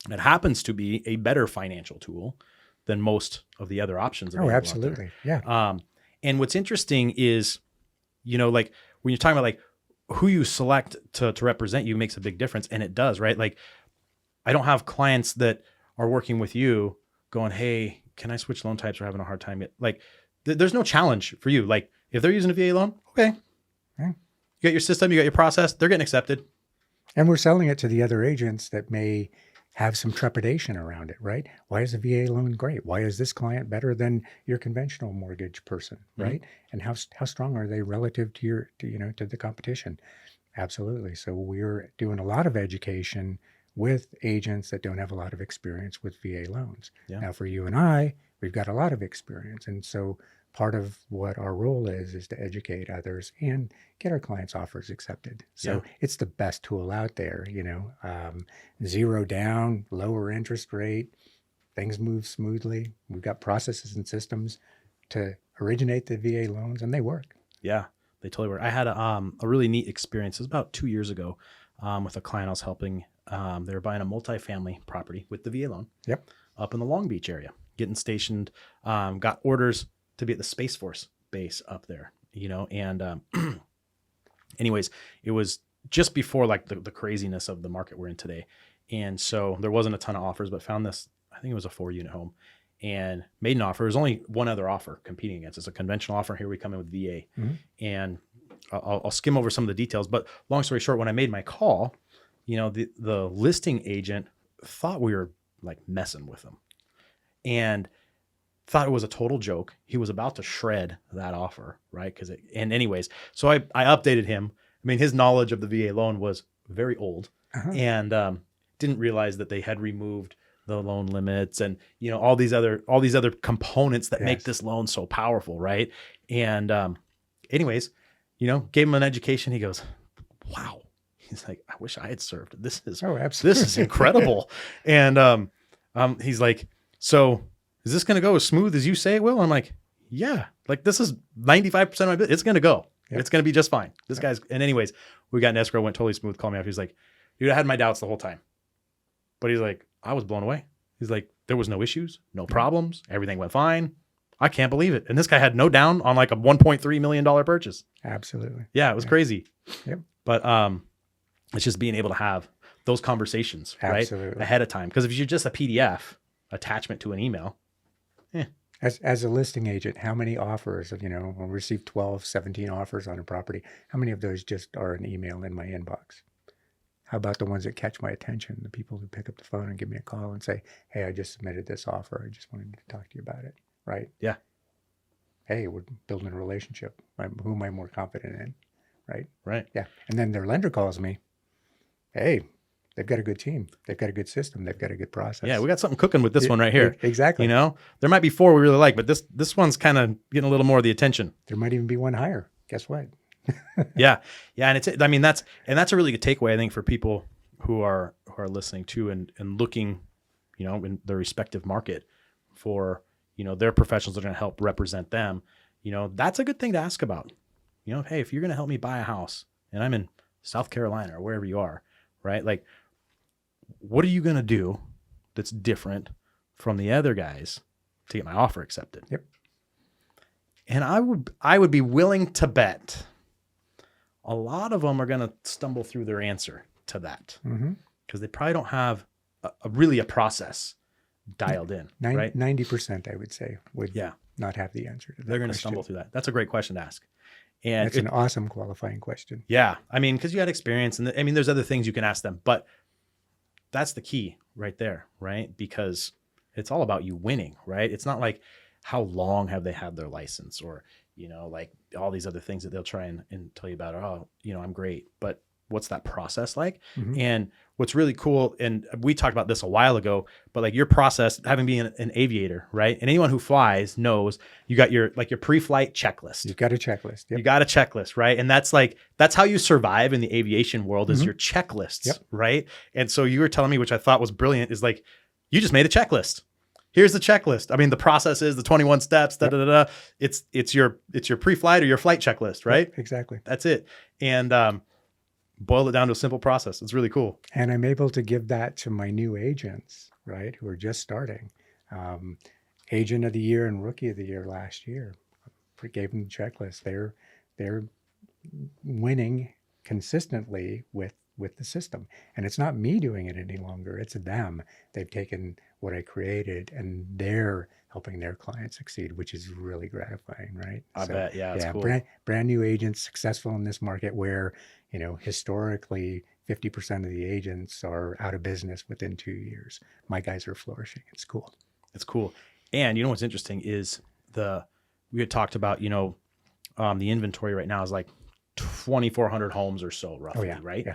Speaker 1: It happens to be a better financial tool than most of the other options.
Speaker 2: Oh, absolutely. Yeah.
Speaker 1: And what's interesting is, like when you're talking about like who you select to represent you makes a big difference. And it does, right? Like I don't have clients that are working with you going, hey, can I switch loan types? We're having a hard time. Like there's no challenge for you. Like if they're using a VA loan, okay.
Speaker 2: Yeah.
Speaker 1: You got your system, you got your process, they're getting accepted.
Speaker 2: And we're selling it to the other agents that may have some trepidation around it, right? Why is a VA loan great? Why is this client better than your conventional mortgage person, right? And how strong are they relative to to the competition? Absolutely. So we're doing a lot of education with agents that don't have a lot of experience with VA loans.
Speaker 1: Yeah.
Speaker 2: Now, for you and I, we've got a lot of experience, and so part of what our role is to educate others and get our clients' offers accepted. So it's the best tool out there, 0 down, lower interest rate, things move smoothly. We've got processes and systems to originate the VA loans, and they work.
Speaker 1: Yeah, they totally work. I had a really neat experience. It was about 2 years ago with a client I was helping. They were buying a multifamily property with the VA loan.
Speaker 2: Yep.
Speaker 1: Up in the Long Beach area, getting stationed, got orders to be at the Space Force base up there, and anyways, it was just before like the craziness of the market we're in today. And so there wasn't a ton of offers, but found this, I think it was a 4-unit home, and made an offer. There's only one other offer competing against. It's a conventional offer. Here we come in with VA. And I'll skim over some of the details, but long story short, when I made my call, the listing agent thought we were like messing with him and thought it was a total joke. He was about to shred that offer, right? And anyways, so I updated him. I mean, his knowledge of the VA loan was very old, and didn't realize that they had removed the loan limits and all these other components that make this loan so powerful, right? And anyways, gave him an education. He goes, "Wow." He's like, "I wish I had served. This is
Speaker 2: absolutely.
Speaker 1: This is incredible." And he's like, "So is this going to go as smooth as you say it will?" I'm like, "Yeah, like this is 95% of my business. It's going to go. Yep. It's going to be just fine." This guy's, and anyways, we got an escrow, went totally smooth. Called me up. He's like, "Dude, I had my doubts the whole time." But he's like, "I was blown away." He's like, "There was no issues, no problems. Everything went fine. I can't believe it." And this guy had no down on like a $1.3 million purchase.
Speaker 2: Absolutely.
Speaker 1: Yeah, it was crazy.
Speaker 2: Yep.
Speaker 1: But it's just being able to have those conversations, right? Ahead of time. Because if you're just a PDF attachment to an email.
Speaker 2: As a listing agent, how many offers, when we receive 12, 17 offers on a property, how many of those just are an email in my inbox? How about the ones that catch my attention, the people who pick up the phone and give me a call and say, "Hey, I just submitted this offer. I just wanted to talk to you about it." Right?
Speaker 1: Yeah.
Speaker 2: Hey, we're building a relationship. Who am I more confident in? Right?
Speaker 1: Right.
Speaker 2: Yeah. And then their lender calls me. Hey, they've got a good team. They've got a good system. They've got a good process.
Speaker 1: Yeah, we got something cooking with this one right here.
Speaker 2: Exactly.
Speaker 1: There might be 4 we really like, but this one's kind of getting a little more of the attention.
Speaker 2: There might even be one higher. Guess what?
Speaker 1: Yeah. And that's a really good takeaway, I think, for people who are listening to and looking, in their respective market for, their professionals that are going to help represent them. That's a good thing to ask about. Hey, if you're going to help me buy a house and I'm in South Carolina or wherever you are, right? Like, what are you going to do that's different from the other guys to get my offer accepted?
Speaker 2: Yep.
Speaker 1: And I would be willing to bet a lot of them are going to stumble through their answer to that because they probably don't have a process dialed in, right?
Speaker 2: 90%, I would say, would not have the answer to that.
Speaker 1: They're going to stumble through that. That's a great question to ask. And
Speaker 2: that's an awesome qualifying question.
Speaker 1: Yeah. I mean, because you had experience and there's other things you can ask them, but that's the key right there, right? Because it's all about you winning, right? It's not like how long have they had their license or, like all these other things that they'll try and tell you about. Oh, I'm great. But what's that process like? And what's really cool, and we talked about this a while ago, but like your process, having been an aviator, right? And anyone who flies knows you got your pre-flight checklist.
Speaker 2: You've got a checklist. Yep.
Speaker 1: You got a checklist, right? And that's how you survive in the aviation world is your checklists, right? And so you were telling me, which I thought was brilliant, is like, you just made a checklist. Here's the checklist. I mean, the process is the 21 steps, It's your pre-flight or your flight checklist, right?
Speaker 2: Yep, exactly.
Speaker 1: That's it. And, boil it down to a simple process. It's really cool.
Speaker 2: And I'm able to give that to my new agents, right, who are just starting. Agent of the year and rookie of the year last year. Gave them the checklist. They're winning consistently with the system. And it's not me doing it any longer. It's them. They've taken what I created and they're helping their clients succeed, which is really gratifying, right?
Speaker 1: I bet. Yeah, it's cool.
Speaker 2: Brand new agents successful in this market where, historically 50% of the agents are out of business within 2 years. My guys are flourishing. It's cool.
Speaker 1: It's cool. And what's interesting is we had talked about, the inventory right now is like 2,400 homes or so roughly, right?
Speaker 2: Yeah.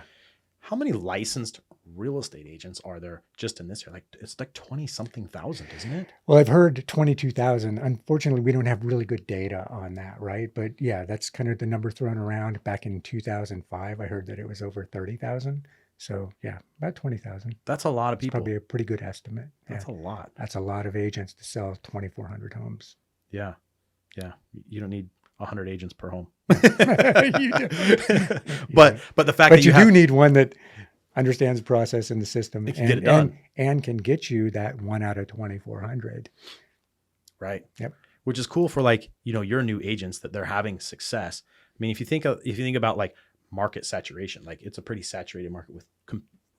Speaker 1: How many licensed real estate agents are there just in this year? Like it's like 20 something thousand, isn't it?
Speaker 2: Well, I've heard 22,000. Unfortunately, we don't have really good data on that, right? But yeah, that's kind of the number thrown around. Back in 2005, I heard that it was over 30,000. So yeah, about 20,000.
Speaker 1: That's a lot of people.
Speaker 2: Probably a pretty good estimate.
Speaker 1: That's a lot.
Speaker 2: That's a lot of agents to sell 2,400 homes.
Speaker 1: Yeah. Yeah. You don't need 100 agents per home.
Speaker 2: You do.
Speaker 1: But the fact that
Speaker 2: you do need one that understands the process and the system
Speaker 1: and get it done.
Speaker 2: And can get you that 1 out of 2,400.
Speaker 1: Right.
Speaker 2: Yep.
Speaker 1: Which is cool for your new agents that they're having success. I mean, if you think about like market saturation, like it's a pretty saturated market with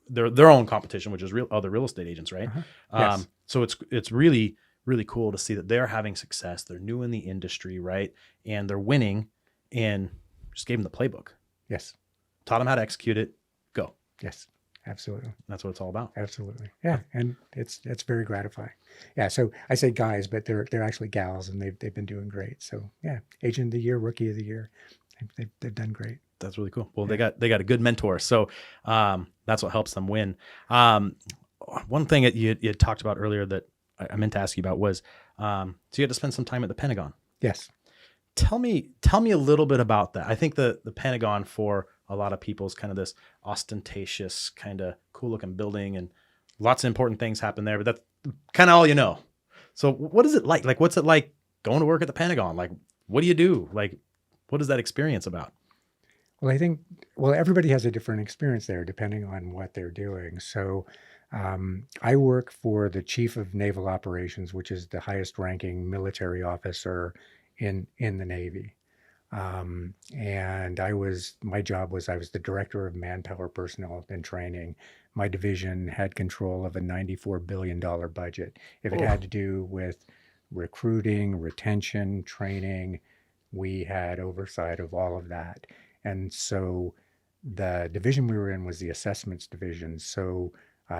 Speaker 1: their own competition, which is other real estate agents, right?
Speaker 2: Yes.
Speaker 1: So it's really, really cool to see that they're having success. They're new in the industry, right? And they're winning. And just gave them the playbook,
Speaker 2: Yes.
Speaker 1: taught them how to execute it, go.
Speaker 2: Yes. Absolutely.
Speaker 1: That's what it's all about.
Speaker 2: Absolutely. Yeah. And it's very gratifying. Yeah. So I say guys, but they're actually gals, and they've been doing great. So yeah, agent of the year, rookie of the year. They've done great.
Speaker 1: That's really cool. Well,
Speaker 2: Yeah.
Speaker 1: they got a good mentor. So that's what helps them win. One thing that you had talked about earlier that I meant to ask you about was, so you had to spend some time at the Pentagon.
Speaker 2: Yes.
Speaker 1: Tell me a little bit about that. I think the Pentagon for a lot of people is kind of this ostentatious, kind of cool looking building, and lots of important things happen there, but that's kind of all you know. So what is it like? Like, what's it like going to work at the Pentagon? Like, what do you do? Like, what is that experience about?
Speaker 2: Well, I think, everybody has a different experience there depending on what they're doing. So I work for the Chief of Naval Operations, which is the highest ranking military officer in the Navy. And my job was, I was the director of manpower, personnel, and training. My division had control of a $94 billion budget. If it had to do with recruiting, retention, training, we had oversight of all of that. And so the division we were in was the assessments division. So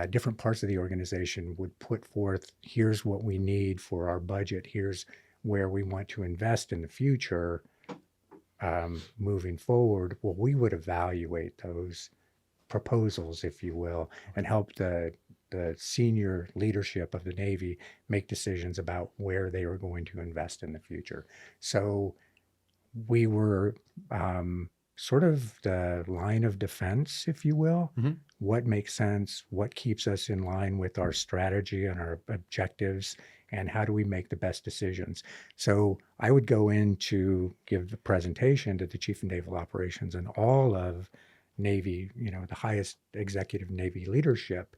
Speaker 2: different parts of the organization would put forth, here's what we need for our budget, here's where we want to invest in the future. Moving forward, well, we would evaluate those proposals, if you will, and help the senior leadership of the Navy make decisions about where they were going to invest in the future. So we were sort of the line of defense, if you will.
Speaker 1: Mm-hmm.
Speaker 2: What makes sense? What keeps us in line with our strategy and our objectives? And how do we make the best decisions? So I would go in to give the presentation to the Chief of Naval Operations and all of Navy, the highest executive Navy leadership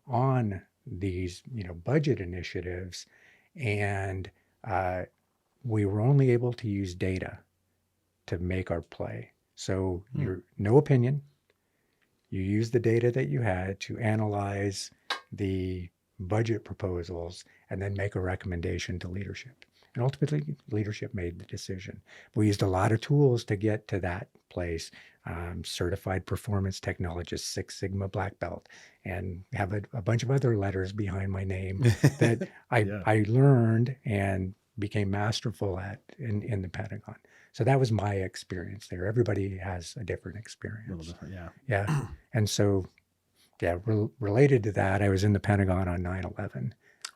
Speaker 2: on these, budget initiatives. And we were only able to use data to make our play. So you're no opinion. You use the data that you had to analyze the budget proposals and then make a recommendation to leadership. And ultimately, leadership made the decision. We used a lot of tools to get to that place. Certified performance technologist, Six Sigma Black Belt, and have a bunch of other letters behind my name that I learned and became masterful at in the Pentagon. So that was my experience there. Everybody has a different experience.
Speaker 1: A little different, yeah.
Speaker 2: Yeah. And so, related to that, I was in the Pentagon on 9/11.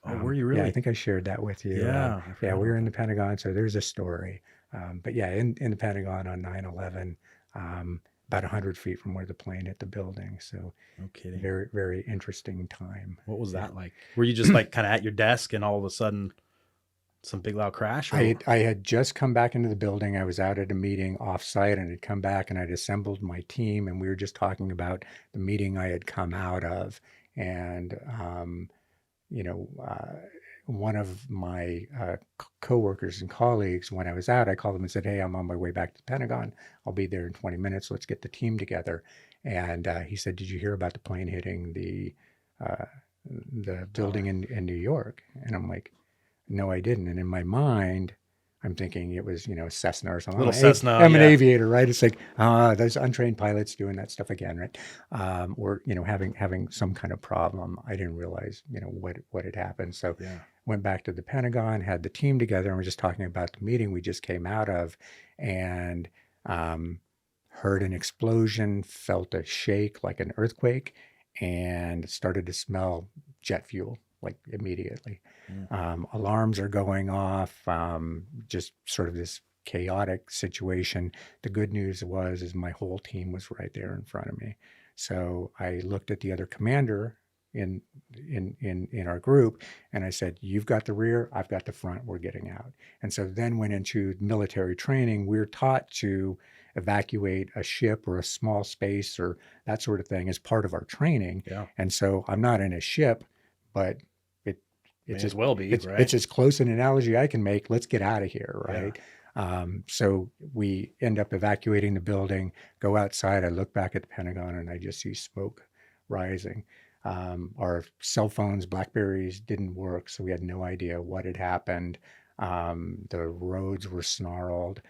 Speaker 1: Oh, were you really?
Speaker 2: Yeah, I think I shared that with you.
Speaker 1: Yeah.
Speaker 2: We were in the Pentagon, so there's a story. But yeah, in the Pentagon on 9/11, about 100 feet from where the plane hit the building. So
Speaker 1: no kidding.
Speaker 2: very, very interesting time.
Speaker 1: What was that like? Were you just like kind of at your desk and all of a sudden some big loud crash?
Speaker 2: I had just come back into the building. I was out at a meeting offsite and had come back and I'd assembled my team, and we were just talking about the meeting I had come out of. And, one of my coworkers and colleagues, when I was out, I called him and said, "Hey, I'm on my way back to the Pentagon. I'll be there in 20 minutes. Let's get the team together." And he said, "Did you hear about the plane hitting the building in New York?" And I'm like, "No, I didn't." And in my mind, I'm thinking it was, Cessna or something.
Speaker 1: Little Cessna.
Speaker 2: I'm an aviator, right? It's like, those untrained pilots doing that stuff again, right? Or, having some kind of problem. I didn't realize, what had happened. So went back to the Pentagon, had the team together, and we're just talking about the meeting we just came out of, and heard an explosion, felt a shake like an earthquake, and started to smell jet fuel like immediately. Alarms are going off, just sort of this chaotic situation. The good news is my whole team was right there in front of me. So I looked at the other commander in our group, and I said, "You've got the rear, I've got the front, we're getting out." And so then went into military training. We're taught to evacuate a ship or a small space or that sort of thing as part of our training.
Speaker 1: Yeah.
Speaker 2: And so I'm not in a ship, but
Speaker 1: It's as well be, right?
Speaker 2: It's as close an analogy I can make. Let's get out of here, right? So we end up evacuating the building, go outside. I look back at the Pentagon and I just see smoke rising. Our cell phones, Blackberries, didn't work, so we had no idea what had happened. The roads were snarled.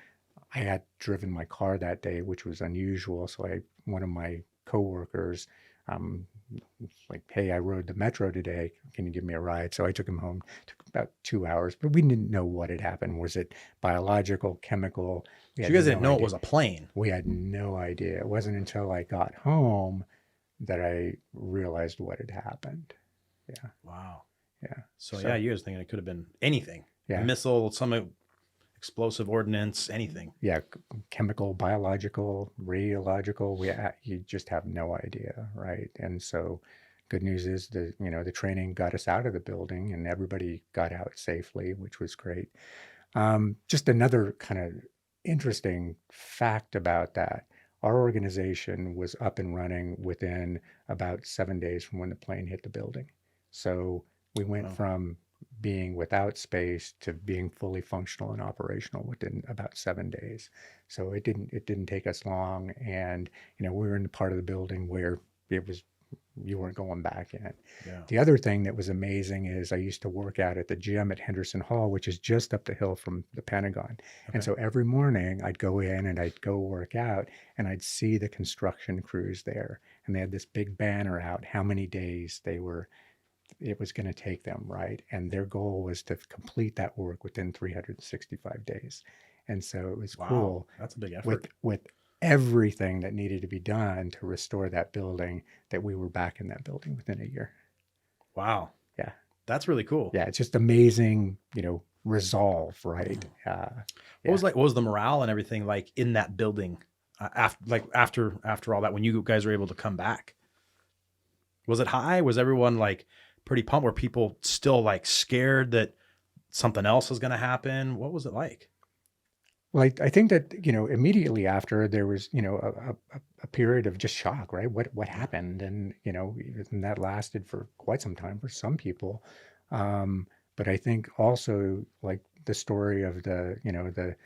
Speaker 2: I had driven my car that day, which was unusual. So one of my coworkers, um, was like, hey, I rode the metro today. Can you give me a ride? So I took him home. Took about 2 hours, but we didn't know what had happened. Was it biological, chemical? We
Speaker 1: So
Speaker 2: had
Speaker 1: you guys didn't
Speaker 2: no
Speaker 1: know it
Speaker 2: idea.
Speaker 1: was a plane.
Speaker 2: We had no idea. It wasn't until I got home that I realized what had happened. Yeah.
Speaker 1: Wow.
Speaker 2: Yeah.
Speaker 1: So yeah, you guys thinking it could have been anything.
Speaker 2: Yeah.
Speaker 1: A missile, some explosive ordnance, anything.
Speaker 2: Yeah. Chemical, biological, radiological. You just have no idea. Right. And so good news is the training got us out of the building and everybody got out safely, which was great. Just another kind of interesting fact about that. Our organization was up and running within about 7 days from when the plane hit the building. So we went
Speaker 1: Wow.
Speaker 2: from being without space to being fully functional and operational within about 7 days. So it didn't take us long, and we were in the part of the building where you weren't going back in.
Speaker 1: Yeah.
Speaker 2: The other thing that was amazing is I used to work out at the gym at Henderson Hall, which is just up the hill from the Pentagon.
Speaker 1: Okay.
Speaker 2: And so every morning I'd go in and I'd go work out and I'd see the construction crews there. And they had this big banner out, how many days it was going to take them, right? And their goal was to complete that work within 365 days. And so it was cool.
Speaker 1: That's a big effort.
Speaker 2: With everything that needed to be done to restore that building, that we were back in that building within a year.
Speaker 1: Wow.
Speaker 2: Yeah.
Speaker 1: That's really cool.
Speaker 2: Yeah. It's just amazing, resolve, right?
Speaker 1: What was the morale and everything like in that building after all that, when you guys were able to come back? Was it high? Was everyone like pretty pumped? Were people still like scared that something else was going to happen? What was it like?
Speaker 2: Well, I think that, immediately after there was, a period of just shock, right? What happened? And, and that lasted for quite some time for some people. But I think also like the story of the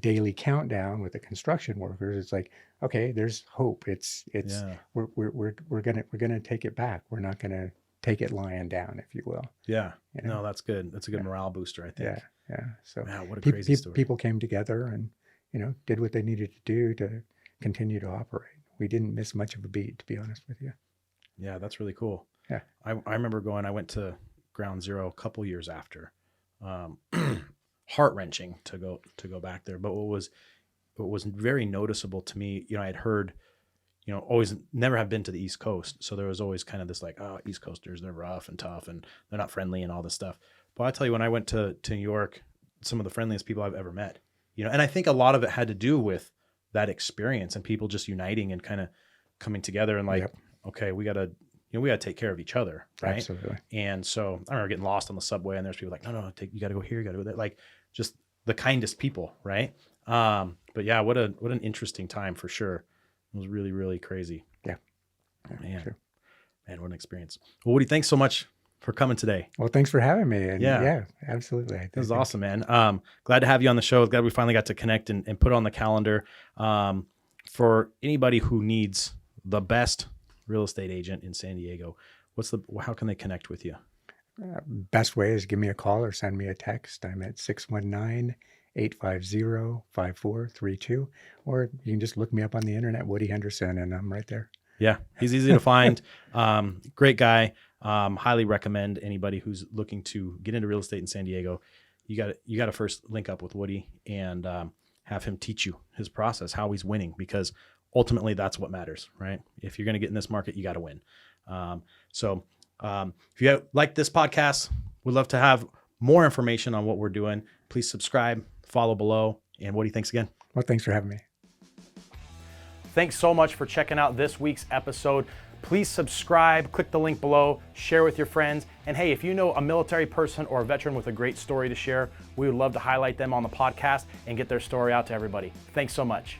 Speaker 2: daily countdown with the construction workers, it's like, okay, there's hope. We're gonna take it back. We're not gonna take it lying down, if you will.
Speaker 1: Yeah. No, that's good. That's a good morale booster, I think.
Speaker 2: Yeah. So
Speaker 1: wow, what a crazy story.
Speaker 2: People came together and, did what they needed to do to continue to operate. We didn't miss much of a beat, to be honest with you.
Speaker 1: Yeah, that's really cool.
Speaker 2: Yeah.
Speaker 1: I remember I went to Ground Zero a couple years after. Heart-wrenching to go back there. But what was very noticeable to me, I had heard, always never have been to the East Coast. So there was always kind of this like, oh, East Coasters, they're rough and tough and they're not friendly and all this stuff. But I tell you, when I went to New York, some of the friendliest people I've ever met, and I think a lot of it had to do with that experience and people just uniting and kind of coming together and like, okay, we got to take care of each other. Right.
Speaker 2: Absolutely.
Speaker 1: And so I remember getting lost on the subway and there's people like, no, you got to go here. You got to go there. Like just the kindest people. Right. But yeah, what an interesting time for sure. It was really, really crazy.
Speaker 2: Yeah.
Speaker 1: Man,
Speaker 2: sure.
Speaker 1: Man, what an experience. Well, Woody, thanks so much for coming today.
Speaker 2: Well, thanks for having me. And
Speaker 1: yeah,
Speaker 2: absolutely.
Speaker 1: It was awesome, man. Glad to have you on the show. Glad we finally got to connect and put it on the calendar. For anybody who needs the best real estate agent in San Diego, how can they connect with you?
Speaker 2: Best way is give me a call or send me a text. I'm at 619-850-5432, or you can just look me up on the internet, Woody Henderson, and I'm right there.
Speaker 1: Yeah, he's easy to find. Great guy. Highly recommend anybody who's looking to get into real estate in San Diego. You got to first link up with Woody and have him teach you his process, how he's winning, because ultimately that's what matters, right? If you're going to get in this market, you got to win. So if you like this podcast, we'd love to have more information on what we're doing. Please subscribe, follow below. And Woody, thanks again.
Speaker 2: Well, thanks for having me.
Speaker 1: Thanks so much for checking out this week's episode. Please subscribe, click the link below, share with your friends. And hey, if you know a military person or a veteran with a great story to share, we would love to highlight them on the podcast and get their story out to everybody. Thanks so much.